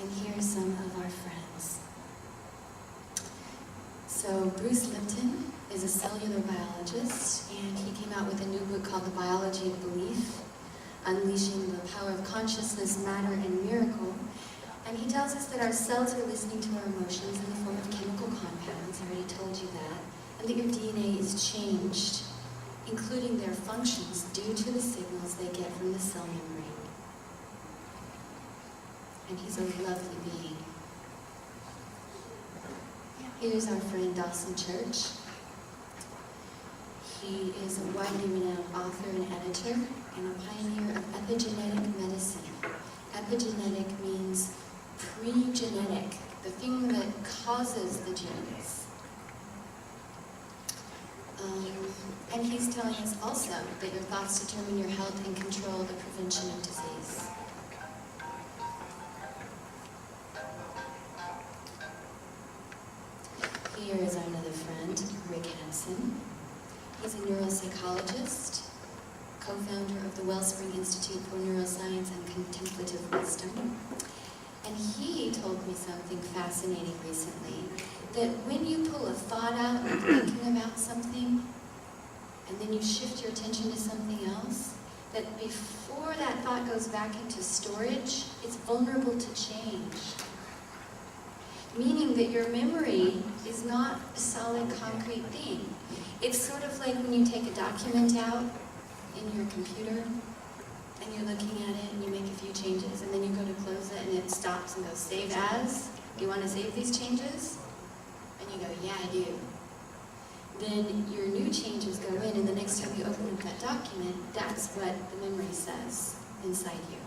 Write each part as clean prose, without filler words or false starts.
And here are some of our friends. So Bruce Lipton is a cellular biologist, and he came out with a new book called The Biology of Belief, Unleashing the Power of Consciousness, Matter, and Miracle. And he tells us that our cells are listening to our emotions in the form of chemical compounds, I already told you that, and that your DNA is changed, including their functions, due to the signals they get from the cell membrane. And he's a lovely being. Here's our friend Dawson Church. He is a widely renowned author and editor and a pioneer of epigenetic medicine. Epigenetic means pre-genetic, the thing that causes the genes. And he's telling us also that your thoughts determine your health and control the prevention of disease. Here is our another friend, Rick Hansen. He's a neuropsychologist, co-founder of the Wellspring Institute for Neuroscience and Contemplative Wisdom. And he told me something fascinating recently, that when you pull a thought out and thinking about something, and then you shift your attention to something else, that before that thought goes back into storage, it's vulnerable to change. Meaning that your memory is not a solid, concrete thing. It's sort of like when you take a document out in your computer, and you're looking at it, and you make a few changes, and then you go to close it, and it stops and goes, save as? Do you want to save these changes? And you go, yeah, I do. Then your new changes go in, and the next time you open up that document, that's what the memory says inside you.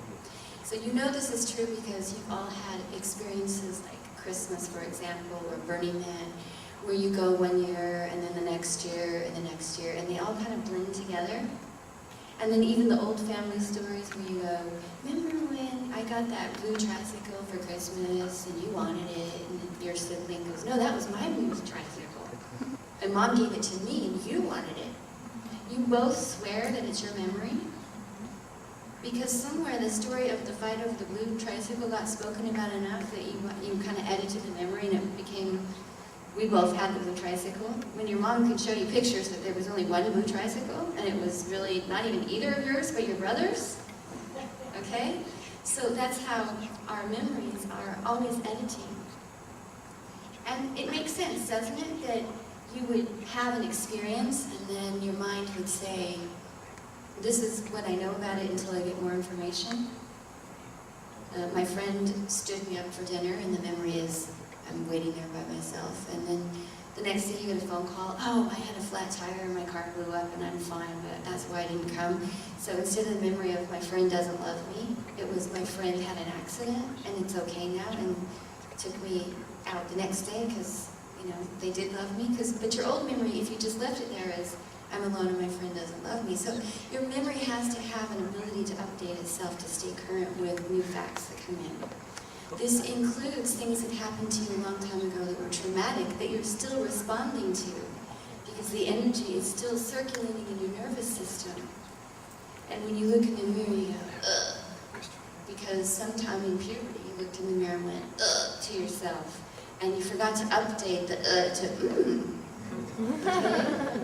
So you know this is true because you've all had experiences like Christmas, for example, or Burning Man, where you go one year, and then the next year, and the next year, and they all kind of blend together. And then even the old family stories where you go, remember when I got that blue tricycle for Christmas, and you wanted it, and your sibling goes, no, that was my blue tricycle. And Mom gave it to me, and you wanted it. You both swear that it's your memory, because somewhere the story of the fight over the blue tricycle got spoken about enough that you kind of edited the memory, and it became, we both had the blue tricycle. When your mom could show you pictures that there was only one blue tricycle, and it was really not even either of yours, but your brother's. Okay? So that's how our memories are always editing. And it makes sense, doesn't it, that you would have an experience, and then your mind would say, this is what I know about it until I get more information. My friend stood me up for dinner, and the memory is, I'm waiting there by myself. And then the next day you get a phone call, oh, I had a flat tire and my car blew up and I'm fine, but that's why I didn't come. So instead of the memory of my friend doesn't love me, it was my friend had an accident and it's okay now, and took me out the next day because, you know, they did love me. But your old memory, if you just left it there as, I'm alone and my friend doesn't love me. So your memory has to have an ability to update itself to stay current with new facts that come in. This includes things that happened to you a long time ago that were traumatic, that you're still responding to, because the energy is still circulating in your nervous system. And when you look in the mirror, you go, ugh, because sometime in puberty you looked in the mirror and went, ugh, to yourself, and you forgot to update the to okay?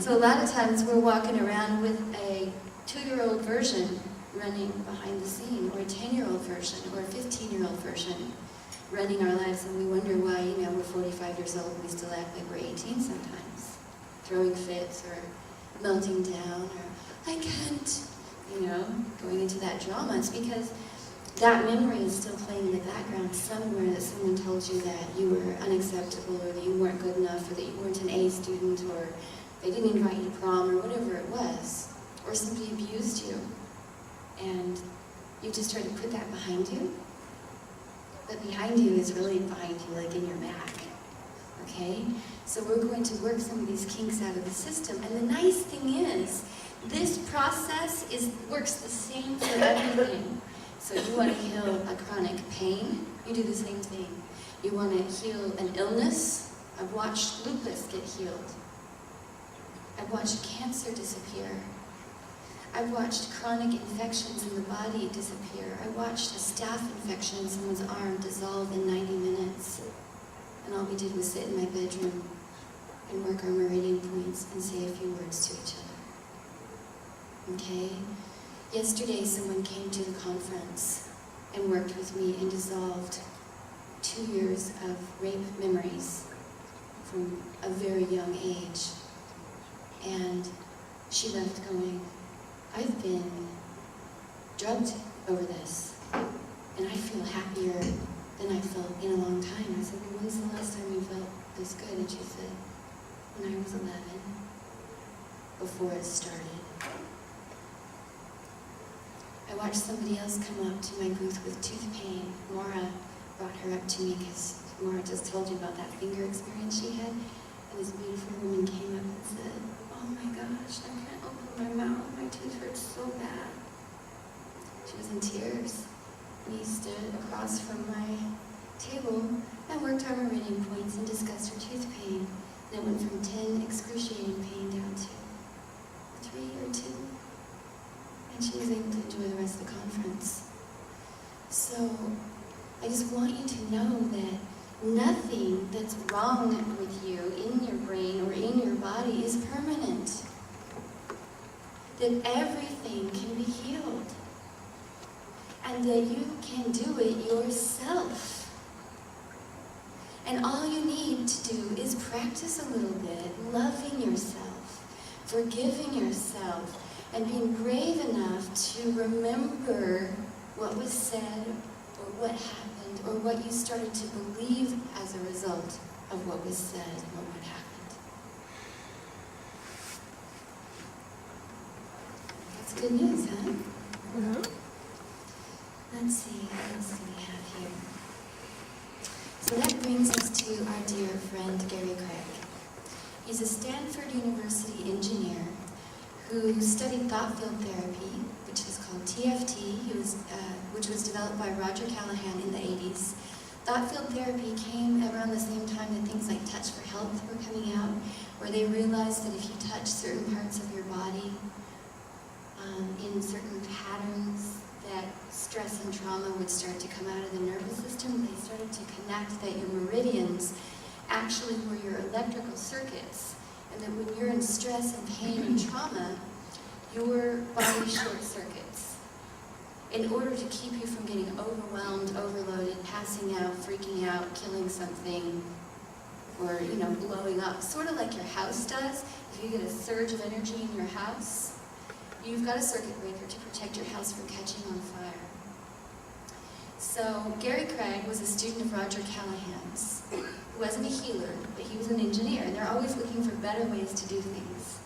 So a lot of times we're walking around with a 2-year-old version running behind the scene, or a 10-year-old version, or a 15-year-old version running our lives, and we wonder why, you know, we're 45 years old and we still act like we're 18 sometimes, throwing fits or melting down, or I can't, you know, going into that drama. It's because that memory is still playing in the background somewhere, that someone told you that you were unacceptable, or that you weren't good enough, or that you weren't an A student, or they didn't invite you to prom, or whatever it was, or somebody abused you. And you just try to put that behind you. But behind you is really behind you, like in your back. Okay? So we're going to work some of these kinks out of the system. And the nice thing is, this process works the same for everything. So you want to heal a chronic pain, you do the same thing. You want to heal an illness, I've watched lupus get healed. I've watched cancer disappear. I've watched chronic infections in the body disappear. I watched a staph infection in someone's arm dissolve in 90 minutes. And all we did was sit in my bedroom and work our meridian points and say a few words to each other. Okay? Yesterday, someone came to the conference and worked with me and dissolved 2 years of rape memories from a very young age. And she left going, I've been drugged over this, and I feel happier than I felt in a long time. I said, well, when's the last time you felt this good? And she said, when I was 11, before it started. I watched somebody else come up to my booth with tooth pain. Maura brought her up to me because Maura just told you about that finger experience she had. And this beautiful woman came up and said, oh my gosh, I can't open my mouth. My tooth hurts so bad. She was in tears. We stood across from my table and worked our meridian points and discussed her tooth pain. And it went from 10 excruciating pain down to 3 or 2. And she was able to enjoy the rest of the conference. So I just want you to know that nothing that's wrong with you in your brain or in your body is permanent. That everything can be healed. And that you can do it yourself. And all you need to do is practice a little bit, loving yourself, forgiving yourself, and being brave enough to remember what was said, or what happened, or what you started to believe as a result of what was said or what happened. That's good news, huh? Mm-hmm. Let's see, what else do we have here? So that brings us to our dear friend Gary Craig. He's a Stanford University engineer who studied thought field therapy, which is called TFT, which was developed by Roger Callahan in the 80s. Thought field therapy came around the same time that things like Touch for Health were coming out, where they realized that if you touch certain parts of your body in certain patterns, that stress and trauma would start to come out of the nervous system. They started to connect that your meridians actually were your electrical circuits, and that when you're in stress and pain and trauma, your body short circuits in order to keep you from getting overwhelmed, overloaded, passing out, freaking out, killing something, or blowing up. Sort of like your house does. If you get a surge of energy in your house, you've got a circuit breaker to protect your house from catching on fire. So Gary Craig was a student of Roger Callahan's, who wasn't a healer, but he was an engineer, and they're always looking for better ways to do things.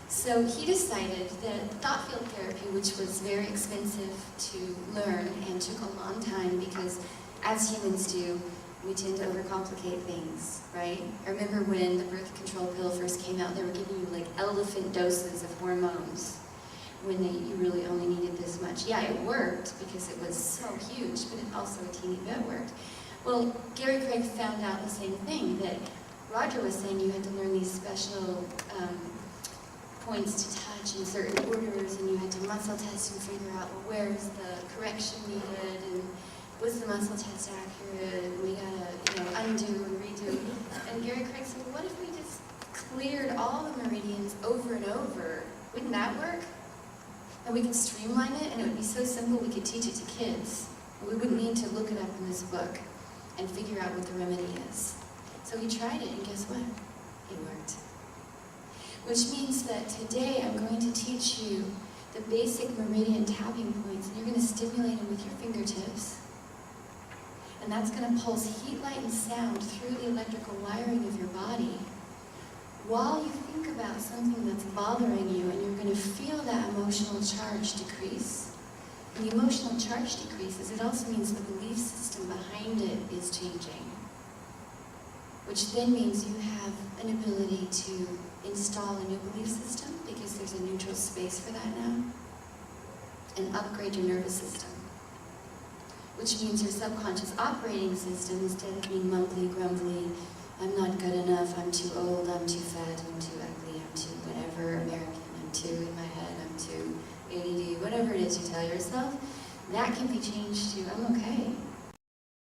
So he decided that thought field therapy, which was very expensive to learn and took a long time because, as humans do, we tend to overcomplicate things, right? I remember when the birth control pill first came out, they were giving you like elephant doses of hormones when you really only needed this much. Yeah, it worked because it was so huge, but it also a teeny bit worked. Well, Gary Craig found out the same thing, that Roger was saying you had to learn these special points to touch in certain orders, and you had to muscle test and figure out, well, where's the correction needed, and was the muscle test accurate, and we gotta undo and redo. And Gary Craig said, well, what if we just cleared all the meridians over and over? Wouldn't that work? And we could streamline it, and it would be so simple we could teach it to kids. We wouldn't need to look it up in this book and figure out what the remedy is. So he tried it, and guess what? It worked. Which means that today I'm going to teach you the basic meridian tapping points, and you're going to stimulate them with your fingertips. And that's going to pulse heat, light, and sound through the electrical wiring of your body while you think about something that's bothering you, and you're going to feel that emotional charge decrease. When the emotional charge decreases, it also means the belief system behind it is changing, which then means you have an ability to install a new belief system, because there's a neutral space for that now, and upgrade your nervous system, which means your subconscious operating system, instead of being mumbly, grumbly, I'm not good enough, I'm too old, I'm too fat, I'm too ugly, I'm too whatever, American, I'm too in my head, I'm too ADD, whatever it is you tell yourself, that can be changed to, I'm okay.